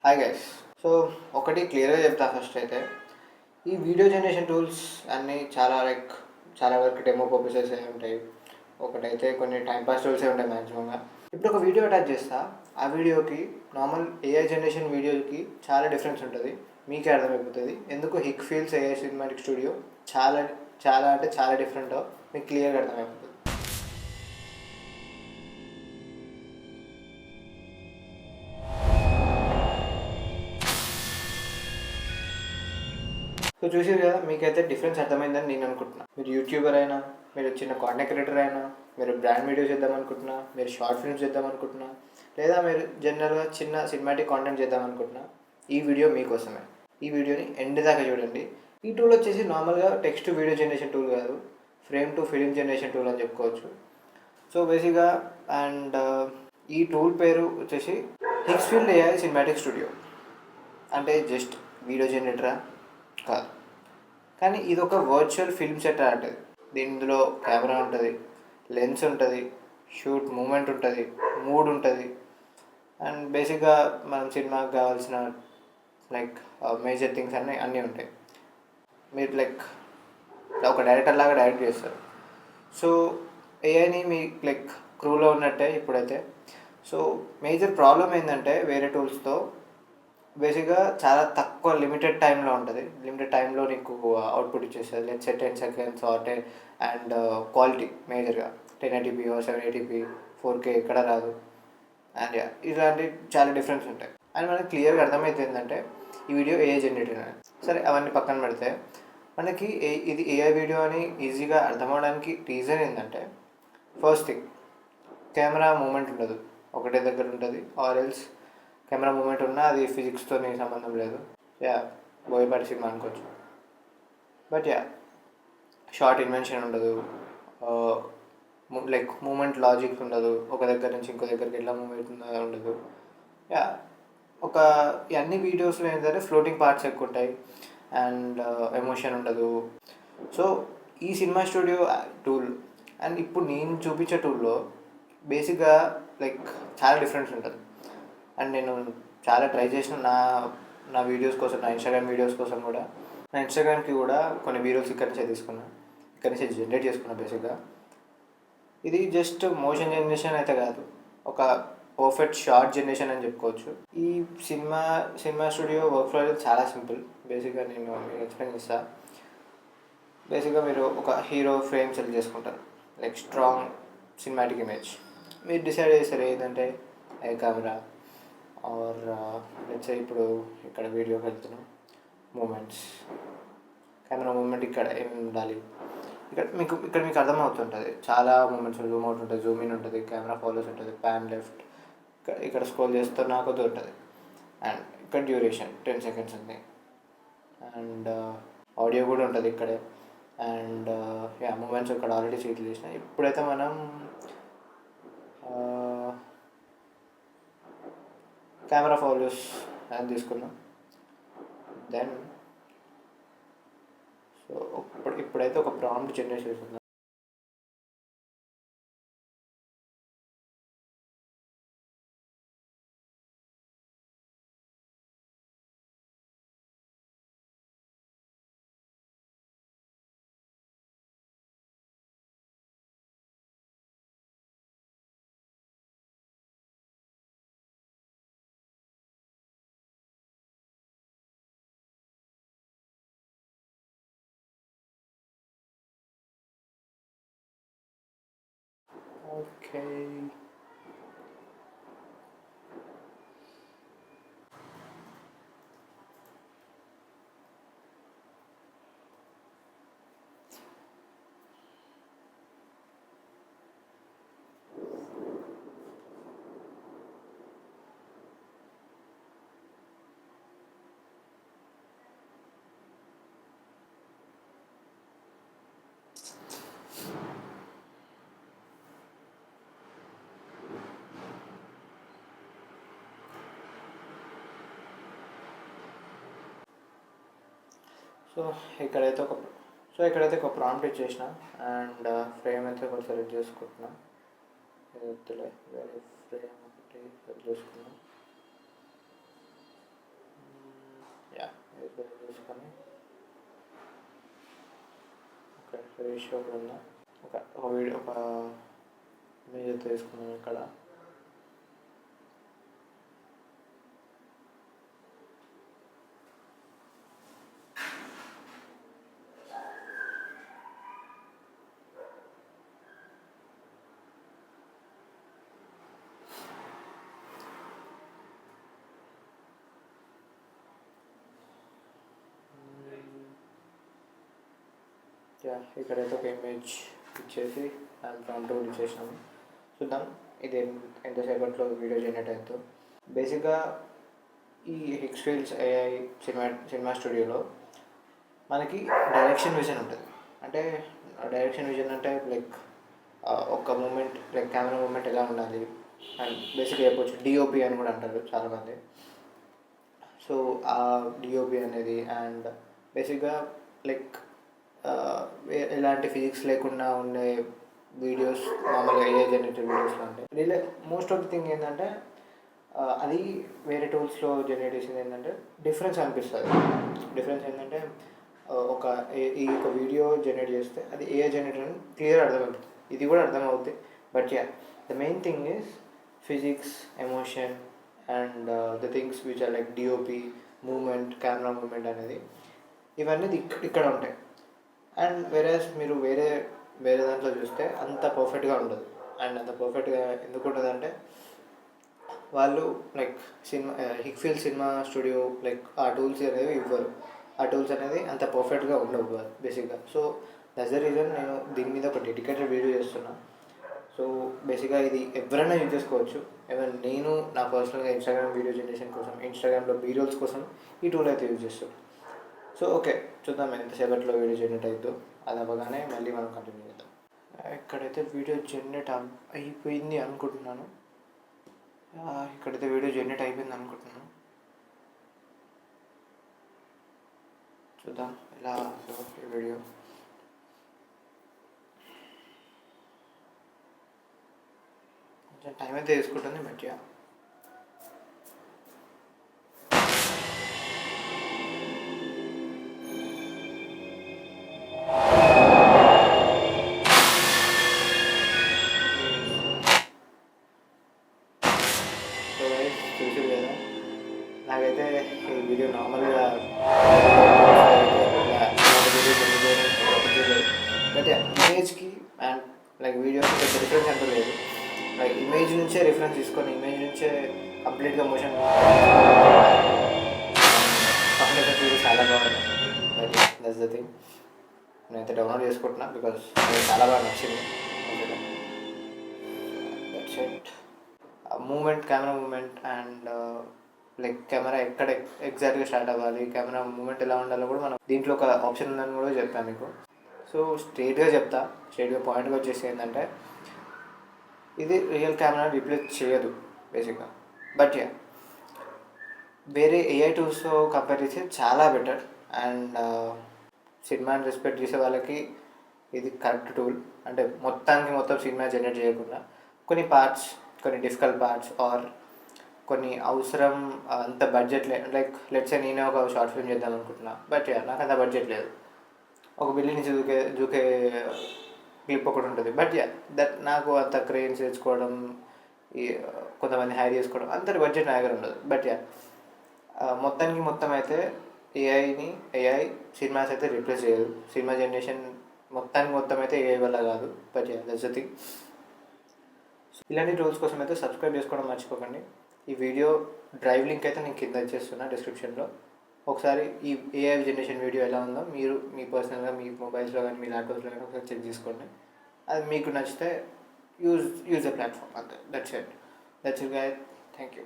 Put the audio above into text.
Hi guys. So ఒకటి క్లియర్గా చెప్తా. ఫస్ట్ అయితే ఈ వీడియో జనరేషన్ టూల్స్ అన్నీ చాలా వరకు డెమో పర్పసెస్ ఉంటాయి. ఒకటైతే కొన్ని టైంపాస్ టూల్సే ఉంటాయి మ్యాక్సిమంగా. ఇప్పుడు ఒక వీడియో అటాచ్ చేస్తా, ఆ వీడియోకి నార్మల్ ఏఐ జనరేషన్ వీడియోకి చాలా డిఫరెన్స్ ఉంటుంది. మీకే అర్థమైపోతుంది ఎందుకు హిక్ ఫీల్స్ ఏఐ సినిమాటిక్ స్టూడియో చాలా చాలా డిఫరెంటో మీకు క్లియర్గా అర్థమైపోతుంది. సో చూసారు కదా, మీకైతే డిఫరెన్స్ అర్థమైందని నేను అనుకుంటున్నా. మీరు యూట్యూబర్ అయినా, మీరు చిన్న కాంటెంట్ క్రియేటర్ అయినా, మీరు బ్రాండ్ వీడియో చేద్దాం అనుకుంటున్నా, మీరు షార్ట్ ఫిల్మ్స్ చేద్దాం అనుకుంటున్నా, లేదా మీరు జనరల్గా చిన్న సినిమాటిక్ కాంటెంట్ చేద్దాం అనుకుంటున్నా, ఈ వీడియో మీకోసమే. ఈ వీడియోని ఎండ్ దాకా చూడండి. ఈ టూల్ వచ్చేసి నార్మల్గా text to video generation tool కాదు, frame to film generation tool అని చెప్పుకోవచ్చు. సో బేసిక్గా అండ్ ఈ టూల్ పేరు వచ్చేసి హిక్స్ఫీల్డ్ ఏఐ సినిమాటిక్ స్టూడియో. అంటే జస్ట్ వీడియో జనరేటరా కాదు, కానీ ఇది ఒక వర్చువల్ ఫిల్మ్ సెట్ అంటే దీనిలో కెమెరా ఉంటుంది, లెన్స్ ఉంటుంది, షూట్ మూమెంట్ ఉంటుంది, మూడ్ ఉంటుంది, అండ్ బేసిక్గా మనం సినిమాకి కావాల్సిన మేజర్ థింగ్స్ అన్నీ ఉంటాయి. మీరు ఒక డైరెక్టర్ లాగా డైరెక్ట్ చేస్తారు. సో ఏఐని మీ క్రూలో ఉన్నట్టే ఇప్పుడైతే. సో మేజర్ ప్రాబ్లం ఏంటంటే వేరే టూల్స్తో బేసిక్గా చాలా తక్కువ లిమిటెడ్ టైంలో ఉంటుంది. లిమిటెడ్ టైంలో నీకు అవుట్పుట్ ఇచ్చేస్తుంది. Let's say 10 seconds and quality మేజర్గా 1080p 780p 4K ఎక్కడ రాదు. అండ్ ఇలాంటి చాలా డిఫరెన్స్ ఉంటాయి. అండ్ మనకి క్లియర్గా అర్థమైతే ఏంటంటే ఈ వీడియో ఏఐ జనరేటెడ్ అని. సరే అవన్నీ పక్కన పెడితే మనకి ఇది ఏఐ వీడియో అని ఈజీగా అర్థమవడానికి రీజన్ ఏంటంటే, ఫస్ట్ థింగ్ కెమెరా మూమెంట్ ఉండదు, ఒకటే దగ్గర ఉంటుంది. ఆర్ఎల్స్ కెమెరా మూమెంట్ ఉన్నా అది ఫిజిక్స్తో సంబంధం లేదు. బోయపాటి సినిమా అనుకోవచ్చు. బట్ షార్ట్ ఇన్వెన్షన్ ఉండదు, మూమెంట్ లాజిక్ ఉండదు, ఒక దగ్గర నుంచి ఇంకో దగ్గరికి ఎట్లా మూమెంట్ ఉండదు. అన్ని వీడియోస్లో ఏంటంటే ఫ్లోటింగ్ పార్ట్స్ ఎక్కువ ఉంటాయి అండ్ ఎమోషన్ ఉండదు. సో ఈ సినిమా స్టూడియో టూల్ అండ్ ఇప్పుడు నేను చూపించే టూల్లో బేసిక్గా చాలా డిఫరెన్స్ ఉంటుంది. అండ్ నేను చాలా ట్రై చేసిన నా వీడియోస్ కోసం, నా ఇన్స్టాగ్రామ్ వీడియోస్ కోసం కూడా, నా ఇన్స్టాగ్రామ్కి కూడా కొన్ని వీడియోస్ ఇక్కడి నుంచే తీసుకున్నాను, ఇక్కడి నుంచే జనరేట్ చేసుకున్నాను. బేసిక్గా ఇది జస్ట్ మోషన్ జనరేషన్ అయితే కాదు, ఒక పర్ఫెక్ట్ షార్ట్ జనరేషన్ అని చెప్పుకోవచ్చు. ఈ సినిమా స్టూడియో వర్క్ ఫ్లో అనేది చాలా సింపుల్. బేసిక్గా నేను ఎక్స్ప్లెయిన్ చేస్తాను. బేసిక్గా మీరు ఒక హీరో ఫ్రేమ్ సెలెక్ట్ చేసుకుంటారు, స్ట్రాంగ్ సినిమాటిక్ ఇమేజ్. మీరు డిసైడ్ చేస్తారు ఏంటంటే ఏ కెమెరా ఆర్ లెట్స్ ఇప్పుడు ఇక్కడ వీడియోకి వెళ్తున్నాం, మూమెంట్స్, కెమెరా మూమెంట్ ఇక్కడ ఏమి ఉండాలి, ఇక్కడ మీకు అర్థమవుతుంటుంది. చాలా మూమెంట్స్ జూమ్ అవుట్ ఉంటుంది, జూమ్ ఇన్ ఉంటుంది, కెమెరా ఫాలోస్ ఉంటుంది, ప్యాన్ లెఫ్ట్, ఇక్కడ స్క్రోల్ చేస్తే నాకు ఉంటుంది. అండ్ ఇక్కడ డ్యూరేషన్ 10 seconds ఉంది. అండ్ ఆడియో కూడా ఉంటుంది ఇక్కడే. అండ్ మూమెంట్స్ ఇక్కడ ఆల్రెడీ సీట్లు చేసిన. ఇప్పుడైతే మనం కెమెరా ఫాలోస్ అని తీసుకున్నాం. దెన్ సో ఇప్పుడైతే ఒక ప్రాంప్ట్ జనరేట్ చేస్తున్నాం. ఓకే, ఇక్కడైతే ఒక ప్రాంప్ట్ ఇచ్చేసిన అండ్ ఫ్రేమ్ అయితే ఒకటి సెలెక్ట్ చేసుకుంటున్నా. వేరే ఫ్రేమ్ ఒకటి సెలెక్ట్ చేసుకున్నాం. సేవ్ చేసుకొని ఒక రేషియో ఉందా ఒక వీడియో ఒక ఇమేజ్ తీసుకున్నాను ఇక్కడ. ఇక్కడైతే ఒక ఇమేజ్ ఇచ్చేసి దాని ప్రాంప్ట్ కూడా ఇచ్చేసినాము. చూద్దాం ఇది ఎంతసేపట్లో వీడియో జనరేట్ అవుతుందో. బేసిక్గా ఈ హిక్స్ఫీల్డ్స్ ఏఐ సినిమా స్టూడియోలో మనకి డైరెక్షన్ విజన్ ఉంటుంది. అంటే డైరెక్షన్ విజన్ అంటే లైక్ ఒక మూమెంట్ లైక్ కెమెరా మూమెంట్ ఎలా ఉండాలి అండ్ బేసిక్గా చెప్పొచ్చు డిఓపి అని కూడా అంటారు చాలామంది. సో ఆ డిఓపి అనేది అండ్ బేసిక్గా లైక్ ఎలాంటి ఫిజిక్స్ లేకుండా ఉండే వీడియోస్ మామూలుగా ఏఐ జనరేటెడ్ వీడియోస్లో ఉంటాయి. మోస్ట్ ఆఫ్ ది థింగ్ ఏంటంటే అది వేరే టూల్స్లో జనరేట్ చేసింది ఏంటంటే డిఫరెన్స్ అనిపిస్తుంది. డిఫరెన్స్ ఏంటంటే ఈ వీడియో జనరేట్ చేస్తే అది ఏఐ జనరేటర్ అని క్లియర్ అర్థమవుతుంది, ఇది కూడా అర్థమవుతుంది. But the main thing is physics, emotion and the things which are like DOP, movement, camera movement అనేది ఇవన్నీ ఇక్కడ ఉంటాయి. అండ్ మీరు వేరే దాంట్లో చూస్తే అంత పర్ఫెక్ట్గా ఉండదు. అండ్ అంత పర్ఫెక్ట్గా ఎందుకు ఉంటుంది అంటే వాళ్ళు లైక్ హిక్ఫీల్డ్ సినిమా స్టూడియో లైక్ ఆ టూల్స్ అనేవి ఇవ్వరు. ఆ టూల్స్ అనేది అంత పర్ఫెక్ట్గా ఉండవు బేసిక్గా. సో దట్స్ ద రీజన్ నేను దీని మీద ఒక డెడికేటెడ్ వీడియో చేస్తున్నా. సో బేసిక్గా ఇది ఎవరైనా యూజ్ చేసుకోవచ్చు. ఈవెన్ నేను నా పర్సనల్గా ఇన్స్టాగ్రామ్ వీడియో జనరేషన్ కోసం, ఇన్స్టాగ్రామ్లో వీడియోస్ కోసం ఈ టూల్ అయితే యూజ్ చేస్తాను. సో ఓకే, చూద్దాం ఎంతసేపట్లో వీడియో జనరేట్ అవుతుందో. అది అవ్వగానే మళ్ళీ మనం కంటిన్యూ చేద్దాం. ఇక్కడైతే వీడియో జనరేట్ అయిపోయింది అనుకుంటున్నాను. ఇక్కడైతే వీడియో జనరేట్ అయిపోయింది అనుకుంటున్నాను. చూద్దాం ఎలా ఈ వీడియో. కొంచెం టైం అయితే తీసుకుంటుంది మంచిగా. చూసి లేదా నాకైతే ఈ వీడియో నార్మల్గా బట్ ఇమేజ్కి అండ్ లైక్ వీడియోకి పెద్ద డిఫరెన్స్ అంటూ లేదు. లైక్ ఇమేజ్ నుంచే రిఫరెన్స్ తీసుకొని ఇమేజ్ నుంచే కంప్లీట్గా మోషన్ కంప్లీట్గా వీడియో చాలా బాగుంది. బట్ దట్స్ ద థింగ్, నేనైతే డౌన్లోడ్ చేసుకుంటున్నా బికాస్ చాలా బాగా నచ్చింది. That's it. Movement, camera movement and like camera ఎక్కడ ఎగ్జాక్ట్గా స్టార్ట్ అవ్వాలి, కెమెరా మూమెంట్ ఎలా ఉండాలో కూడా మనం దీంట్లో ఒక ఆప్షన్ ఉందని కూడా చెప్తాను మీకు. సో స్ట్రైట్గా పాయింట్గా వచ్చేసి ఏంటంటే ఇది రియల్ కెమెరా రీప్లేస్ చేయదు బేసిక్గా. బట్ వేరే ఏఐ టూల్స్తో కంపేర్ చేస్తే చాలా బెటర్. అండ్ సినిమాని రెస్పెక్ట్ చేసే వాళ్ళకి ఇది కరెక్ట్ టూల్. అంటే మొత్తం సినిమా జనరేట్ చేయకుండా కొన్ని డిఫికల్ట్ పార్ట్స్ ఆర్ కొన్ని అవసరం అంత బడ్జెట్ లైక్ లెట్స్ నేనే ఒక షార్ట్ ఫిల్మ్ చేద్దాం అనుకుంటున్నా. బట్ నాకు అంత బడ్జెట్ లేదు. ఒక బిల్డింగ్ నుంచి దూకే క్లిప్ ఒకటి ఉంటుంది. బట్ దట్ నాకు అంత క్రెయిన్స్ తెచ్చుకోవడం, కొంతమంది హైర్ చేసుకోవడం అంతటి బడ్జెట్ నా దగ్గర ఉండదు. బట్ మొత్తం అయితే ఏఐ సినిమాస్ అయితే రీప్లేస్ చేయదు. సినిమా జనరేషన్ మొత్తం అయితే ఏఐ వల్ల కాదు. But that's the thing. ఇలాంటి టూల్స్ కోసం అయితే సబ్స్క్రైబ్ చేసుకోవడం మర్చిపోకండి. ఈ వీడియో డ్రైవ్ లింక్ అయితే నేను కింద ఇచ్చేస్తున్నా డిస్క్రిప్షన్లో. ఒకసారి ఈ ఏఐ జనరేషన్ వీడియో ఎలా ఉందో మీరు మీ పర్సనల్గా మీ మొబైల్స్లో కానీ మీ ల్యాప్టాప్స్లో కానీ ఒకసారి చెక్ చేసుకోండి. అది మీకు నచ్చితే యూజ్ ద ప్లాట్ఫామ్. అంతే, that's it guys. Thank you.